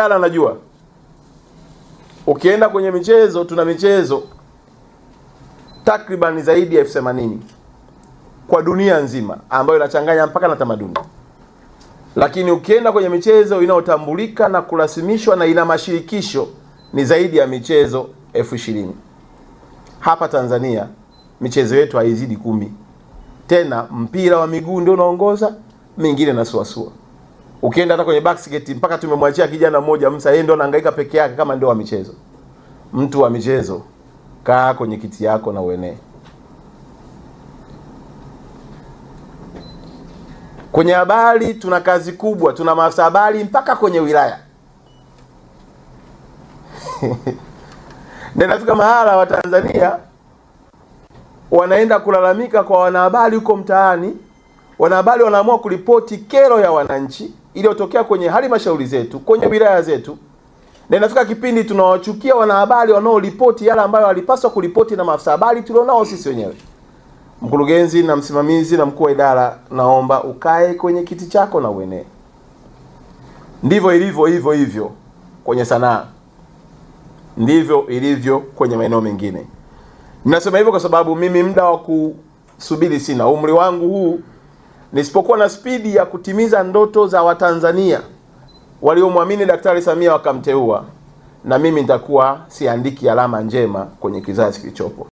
Najua ukienda kwenye michezo, tuna michezo takriban zaidi ya 80,000 kwa dunia nzima ambayo inachanganya mpaka na tamaduni. Lakini ukienda kwenye michezo inayotambulika na kurasimishwa na ina mashirikisho ni zaidi ya michezo 20,000. Hapa Tanzania michezo yetu haizidi 10. Tena mpira wa miguu ndio unaongoza, mingine na suasua. Ukienda hata kwenye basket mpaka tumemwachia kijana mmoja Musa, yeye ndio anahangaika peke yake kama ndio wa michezo. Mtu wa michezo, kaa kwenye kiti yako na uenee. Kwenye habari tuna kazi kubwa, tuna maafisa habari mpaka kwenye wilaya. Na inafika mahala wa Tanzania wanaenda kulalamika kwa wanahabari huko mtaani. Wanahabari wanaamua kuripoti kero ya wananchi iliyotokea kwenye halmashauri zetu, kwenye wilaya zetu. Na inafika kipindi tunawachukia wanahabari wanaoripoti yale ambayo walipaswa kuripoti na maafisa habari tulionao sisi wenyewe. Mkurugenzi na msimamizi na mkuu wa idara, naomba ukae kwenye kiti chako na uenee. Ndivyo ilivyo hivyo kwenye sanaa. Ndivyo ilivyo kwenye maeneo mengine. Ninasema hivyo kwa sababu mimi muda wa kusubiri sina. Umri wangu huu, nisipokuwa na spidi ya kutimiza ndoto za Watanzania waliomwamini Daktari Samia wakamteua, na mimi nitakuwa siandiki alama njema kwenye kizazi kilichopo.